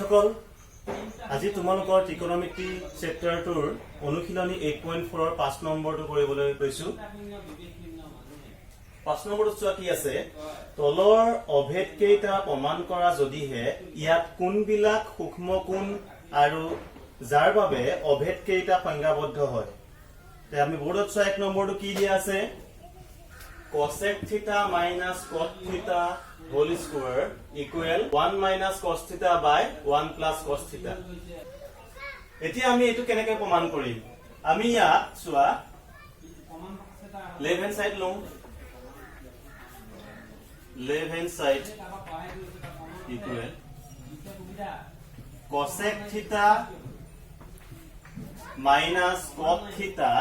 শিক্ষাৰ্থীসকল আজি তোমালোকৰ ত্ৰিকোণমিতি চেপ্টাৰটোৰ অনুশীলনী 8.4 ৰ 5 নম্বৰটো কৰিবলৈ কৈছো 5 নম্বৰটো চোৱা কি আছে তলৰ অভেদ কেইটা প্ৰমাণ কৰা যদিহে ইয়াত কোনবিলাক সূক্ষ্ম কোণ আৰু যাৰ বাবে অভেদ কেইটা সংজ্ঞাবদ্ধ হয় তে আমি বোৰ্ডত চোৱা 1 নম্বৰটো কি দিয়া আছে cosec theta minus cot theta whole square equal 1 minus cos theta by 1 plus cos theta. এতিয়া আমি এটো কেনেকৈ প্ৰমাণ কৰিম আমি ইয়াত চোৱা লেফট হ্যান্ড সাইড লওঁ left hand side equal cosec theta minus cot theta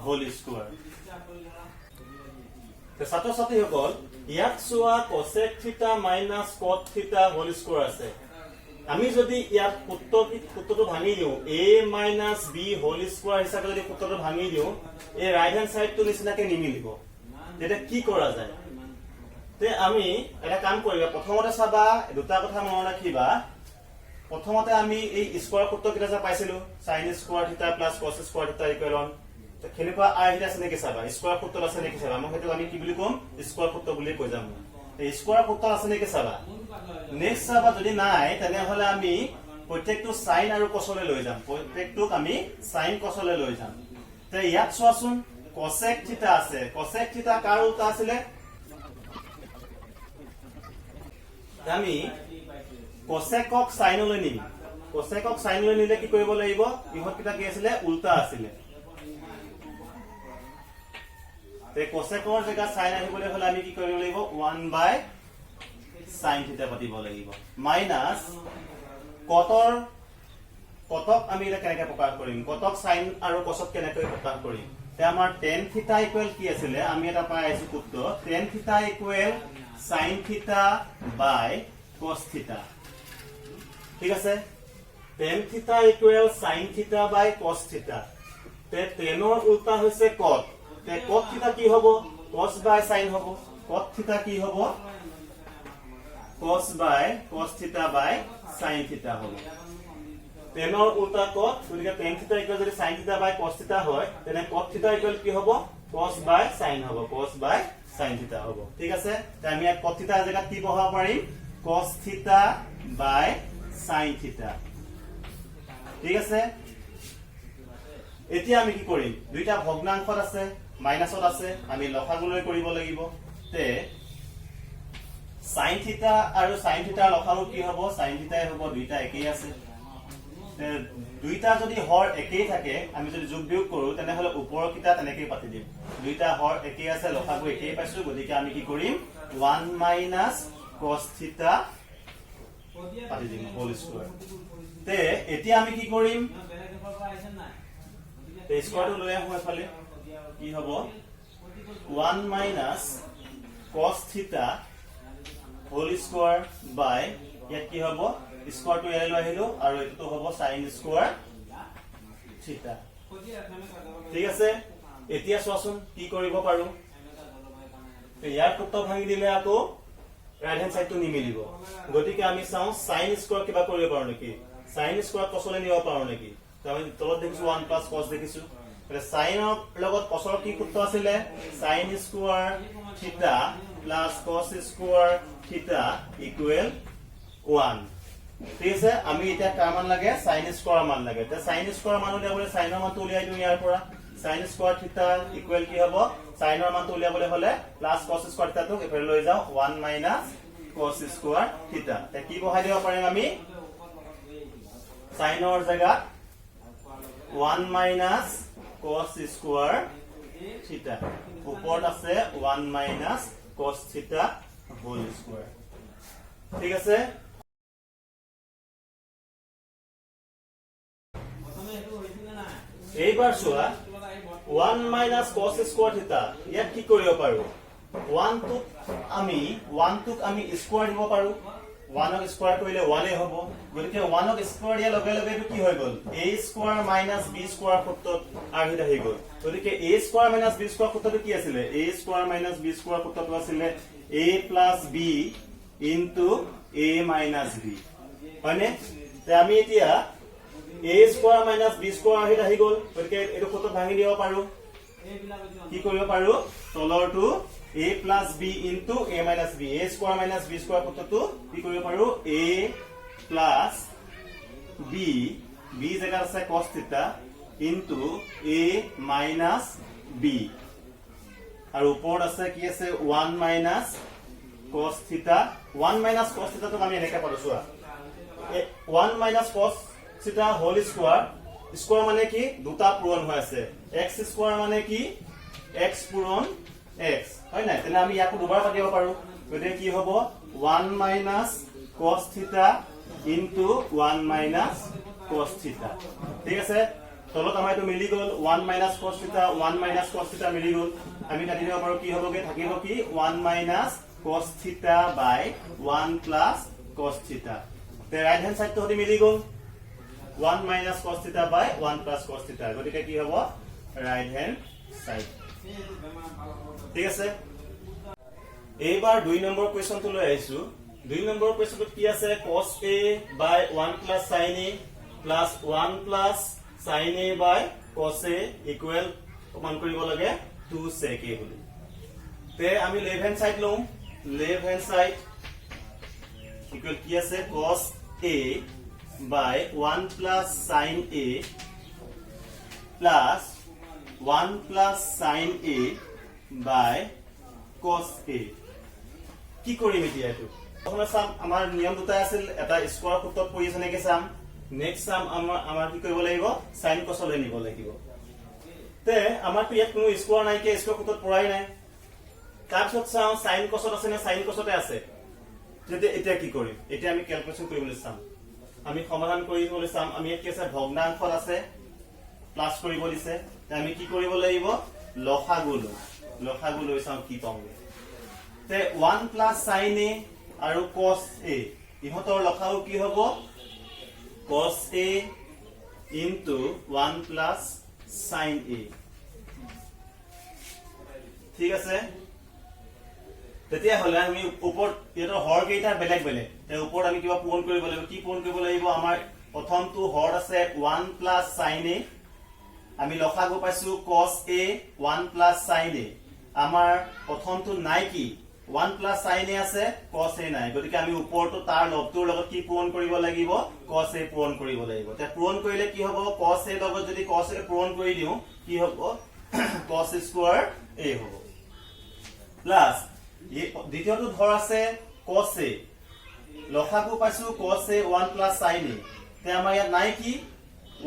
whole square. ছাত্ৰ ছাত্ৰীসকল ইয়াত চোৱা cosec theta minus cot theta whole square আছে আমি যদি ইয়াত সূত্ৰটো ভাঙি দিও a minus b whole square হিচাপে যদি সূত্ৰটো ভাঙি দিও এই ৰাইট হ্যান্ড সাইডটো নিচিনাকে নিমিলিব এটা কি কৰা যায় তে আমি এটা কাম কৰিবা প্ৰথমতে চাবা দুটা কথা মনত ৰাখিবা প্ৰথমতে আমি এই স্কয়াৰ সূত্ৰ কিটা যা পাইছিলো sin square theta plus cos square theta equal তো খেলিপা আইডিয়া আছে নেকি চাবা স্কয়াৰ সূত্ৰ আছে নেকি চাবা মই হেতু আমি কি বুলি কম স্কয়াৰ সূত্ৰ বুলি কৈ যাম এই স্কয়াৰ সূত্ৰ আছে নেকি চাবা নেক্সট চাবা যদি নাই তেনে হলে আমি প্ৰত্যেকটো sin আৰু cosলে লৈ যাম প্ৰত্যেকটোক আমি sin cosলে লৈ যাম তে ইয়াত চোৱাচোন cosec theta আছে cosec theta কাৰ উল্টা আছিল আমি cosec ক sin লৈ নিম cosec ক sin লৈ নিলে কি কৰিব লাগিব ইহত কিটা কি আছিল উল্টা আছিল তে cosecৰ জায়গা sin আহিবলৈ হলে আমি কি কৰিব লাগিব 1 by sin theta পাতিব লাগিব মাইনাস কটক আমি এটা কেনেকৈ প্ৰকাশ কৰিম কটক sin আৰু cosক কেনেকৈ প্ৰকাশ কৰিম তে আমাৰ tan theta ইকুৱেল কি আছিল আমি এটা পাই আছো সূত্ৰ tan theta equal sin theta by cos theta ঠিক আছে tan theta equal sin theta by cos theta তে tan ৰ উল্টা হৈছে cot তে cot theta কি হ'ব cos by sin হ'ব cot theta কি হ'ব cos by cos theta by sin theta হ'ব tan ৰ উল্টা cot গতিকে tan theta ইকুৱেল যদি sin theta by cos theta হয় তেনে cot theta ইকুৱেল কি হ'ব cos by sin হ'ব cos by sin theta হ'ব ঠিক আছে তে আমি cot theta জায়গাত কি বহাব পাৰিম cos theta by sin theta ঠিক আছে এতিয়া আমি কি কৰিম দুইটা ভগ্নাংশত আছে মাইনাসত আছে আমি লসাগুলৈ কৰিব লাগিব তে sin theta আৰু sin theta লসাগু কি হ'ব sin theta হ'ব দুইটা একেই আছে তে দুইটা যদি হৰ একেই থাকে আমি যদি যোগ বিয়োগ কৰো তেনে হলে ওপৰৰ কিটা তেনেকৈ পাতি দিম দুইটা হৰ একেই আছে লসাগু একেই পাইছো গতিকে আমি কি কৰিম 1 minus cos theta পাতি দিম হোল স্কয়াৰ তে এতিয়া আমি কি কৰিম তে স্কয়াৰটো লৈ আহো এফালে কি হ'ব 1 minus cos theta whole square by ইয়াত কি হ'ব স্কয়াৰটো এলে লৈ আহিলো আৰু এটো হ'ব sin square theta ঠিক আছে এতিয়া চোৱাচোন কি কৰিব পাৰো তে ইয়াৰ সূত্ৰ ভাঙি দিলে আকৌ ৰাইট হ্যান্ড সাইডটো নিমিলিব গতিকে আমি চাও sin square কিবা কৰিব পাৰো নেকি sin square cosলে নিব পাৰো নেকি তো আমি তলত দেখিছো 1 plus cos দেখিছো sin লগত cosৰ কি সূত্ৰ আছিল sin square theta plus cos square theta equal 1 ঠিক আছে আমি এটা কার মান লাগে sin square মান লাগে তে sin square মান উলিয়াবলৈ sin ৰ মানটো উলিয়াই দিও ইয়াৰ পৰা sin square theta equal কি হ'ব sin ৰ মানটো উলিয়াবলৈ হলে plus cos square theta টো এফালে লৈ যাও 1 minus cos square theta তে কি বহাই দিব পাৰিম আমি sin ৰ জায়গা 1 minus cos square theta ওপৰত আছে 1 minus cos theta whole square ঠিক আছে এইবাৰ চোৱা 1 minus cos square theta ইয়াত কি কৰিব পাৰো 1 টোক আমি স্কয়াৰ দিব পাৰো 1 ক স্কয়াৰ কৰিলে 1 এ হ'ব গতিকে 1 ক স্কয়াৰ দিয়া লগে লগে কি হৈ গল a square minus b square সূত্ৰত আহিটা হৈ গল গতিকে a square minus b square সূত্ৰটো কি আছিল a square minus b square সূত্ৰটো আছিল a plus b into a minus b হয়নে তে আমি এতিয়া a square minus b square আহি গল গতিকে এটো কত ভাঙি দিব পাৰো কি কৰিব পাৰো তলৰটো a plus b into a minus b a square minus b square কতটো কি কৰিব পাৰো a plus b b জায়গা আছে cos theta into a minus b আৰু ওপৰত আছে কি আছে 1 minus cos theta 1 minus cos theta তো আমি এনেকা পাৰো চোৱা 1 minus cos theta whole square square মানে কি দুটা পূৰণ হৈ আছে x square মানে কি x পূৰণ x হয় না তেনে আমি ইয়াকো দুবাৰ কাটিব পাৰো গতিকে কি হ'ব 1 minus cos theta into 1 minus cos theta ঠিক আছে তলত আমাৰ এটো মিলি গল 1 minus cos theta 1 minus cos theta মিলি গল আমি কাটি দিব পাৰো কি হ'বগে থাকিব কি 1 minus cos theta by 1 plus cos theta তে রাইট হ্যান্ড সাইড তো হতে মিলি গল 1 minus cos theta by 1 plus cos theta গতিকে কি হ'ব রাইট হ্যান্ড সাইড ঠিক আছে এইবাৰ 2 নম্বৰ কোৱেশ্চনটো লৈ আহিছো 2 নম্বৰ কোৱেশ্চনটো কি আছে cos a by 1 plus sin a plus 1 plus sin a by cos a equal সমান কৰিব লাগে 2 sec a বুলি তে আমি লেফট হ্যান্ড সাইড লম লেফট হ্যান্ড সাইড equal কি আছে cos a by 1 plus sin a plus 1 plus sin a by cos a কি কৰিম এতিয়া এটো প্ৰথমে চাম আমাৰ নিয়ম দুটা আছিল এটা স্কয়াৰ সূত্ৰত পৰি আছে নেকি চাম নেক্সট চাম আমাৰ কি কৰিব লাগিব sin cos লৈ নিব লাগিব তে আমাৰ তো ইয়াত কোনো স্কয়াৰ নাই কি স্কয়াৰ সূত্ৰত পৰাই নাই তাৰপিছত চাও sin cos আছে না sin cos আছে যদি এতিয়া কি কৰিম এতিয়া আমি ক্যালকুলেশন কৰিবলৈ চাম আমি সমাধান কৰিবলৈ চাম আমি কি আছে ভগ্নাংশত আছে প্লাস কৰিব দিছে আমি কি কৰিব লাগিব লসাগু লৈ চাম কি পাম তে 1 plus sin a আৰু cos a ইহতৰ লসাগু কি হ'ব cos a into 1 plus sin a ঠিক আছে তেতিয়া হলে আমি ওপৰ এটো হৰ কেইটা বেলেগ বেলেগ তে ওপৰ আমি কিবা পূৰণ কৰিব লাগিব কি পূৰণ কৰিব লাগিব আমাৰ প্ৰথমটো হৰ আছে 1 plus sin a আমি লসাগু পাইছো cos a 1 plus sin a আমাৰ প্ৰথমটো নাই কি 1 plus sin a আছে cos a নাই গতিকে আমি ওপৰটো তাৰ লবটোৰ লগত কি পূৰণ কৰিব লাগিব cos a পূৰণ কৰিব লাগিব তে পূৰণ কৰিলে কি হ'ব cos a লগত যদি cos a পূৰণ কৰি দিও কি হ'ব cos স্কয়াৰ a হ'ব প্লাস দ্বিতীয়টো ধৰ আছে cos a লসাগু পাইছো cos a 1 plus sin a তে আমাৰ ইয়াত নাই কি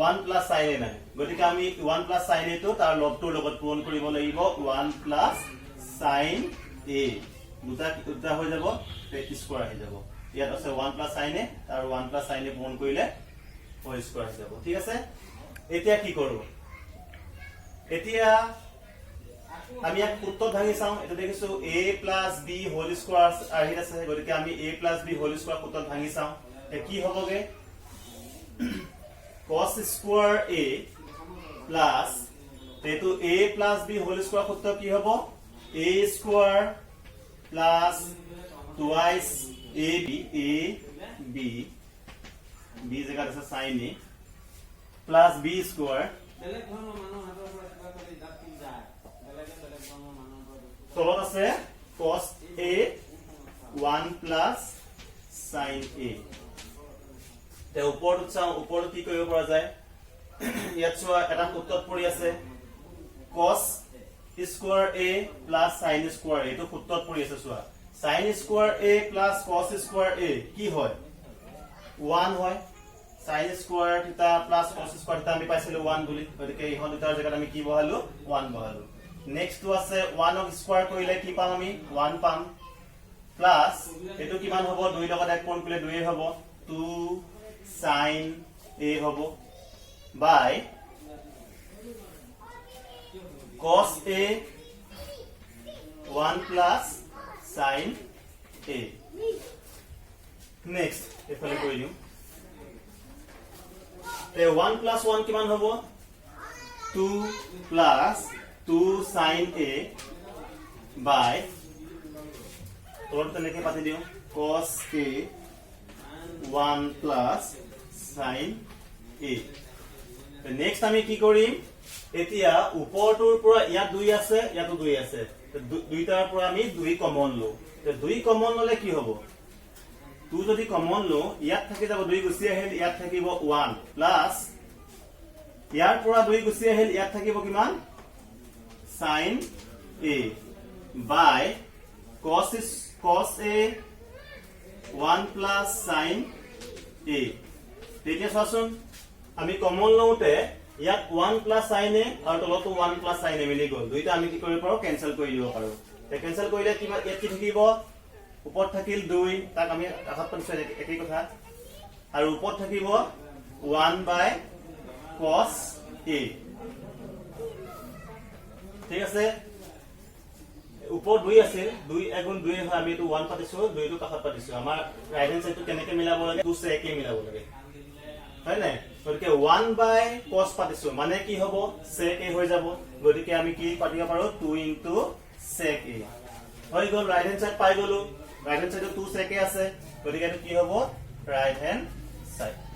1 plus sin a নাই গতিকে আমি 1 plus sin a তো তাৰ লবটোৰ লগত পূৰণ কৰিব লাগিব 1 plus sin a দুটা হৈ যাব তে স্কয়াৰ হৈ যাব ইয়াত আছে 1 plus sin a আৰু 1 plus sin a পূৰণ কৰিলে whole স্কয়াৰ হৈ যাব ঠিক আছে এতিয়া কি কৰো এতিয়া আমি এক সূত্ৰত ভাঙি চাও এটা দেখিছো a plus b whole square আহি আছে গতিকে আমি a plus b whole square সূত্ৰত ভাঙি চাও তে কি হ'বগে cos square a plus তেটো a plus b whole square সূত্র কি হ'ব a square plus twice ab a b জায়গা আছে sin a plus b square তলত আছে cos a 1 plus sin a তে ওপৰত চাও ওপৰত কি কৰিব পৰা যায় ইয়াত চোৱা এটা সূত্ৰত পৰি আছে cos square a plus sin square a এটো সূত্ৰত পৰি আছে চোৱা sin square a plus cos square a কি হয় 1 হয় sin স্কয়াৰ থিটা plus cos স্কয়াৰ থিটা আমি পাইছিলো 1 বুলি গতিকে ইহত দুটাৰ জায়গাত আমি কি বহালো 1 বহালো নেক্সট টু আছে 1 অফ স্কয়াৰ কৰিলে কি পাম আমি 1 পাম প্লাস এটো কিমান হ'ব 2 লগত এক কোণ কৰিলে 2 হ'ব 2 sin a হ'ব by cos a 1 plus sin a next এফালে কৰি দিও তে 1 plus 1 কিমান হ'ব 2 plus 2 sin a by তোৰ তেনেকে পাতি দিও cos a 1 plus sin a next আমি কি কৰিম এতিয়া ওপৰটোৰ পৰা ইয়াত 2 আছে ইয়াতো 2 আছে দুইটাৰ পৰা আমি 2 কমন লও তে 2 কমন ললে কি হ'ব 2 যদি কমন লো ইয়াত থাকি যাব 2 গুছি আহিল ইয়াত থাকিব 1 প্লাস ইয়াৰ পৰা 2 গুছি আহিল ইয়াত থাকিব কিমান sin a by cos a 1 plus sin a তেতিয়া চাচোন আমি কমন লওতে ইয়াত 1 plus sin a আৰু তলতো 1 plus sin a মিলি গল দুইটা আমি কি কৰিব পাৰো কেনসেল কৰি দিব পাৰো তে কেনসেল কৰিলে কি ইয়াত কি থাকিব ওপৰত থাকিল 2 তাক আমি আঘাত পাইছো একই কথা আৰু ওপৰত থাকিব 1 by cos a ঠিক আছে উপর 2 আছে 2 এগুণ 2 হয় আমি এটো 1 পাতিছো 2 টো কাষত পাতিছো আমাৰ রাইট হ্যান্ড সাইডটো কেনেকে মিলাব লাগে 2 sec এ মিলাব লাগে হয় নাই গতিকে 1 বাই cos পাতিছো মানে কি হ'ব sec a হৈ যাব গতিকে আমি কি পাতিব পাৰো 2 sec a হৈ গল রাইট হ্যান্ড সাইড পাই গলো রাইট হ্যান্ড সাইডটো 2 sec a আছে গতিকে এটো কি হ'ব রাইট হ্যান্ড সাইড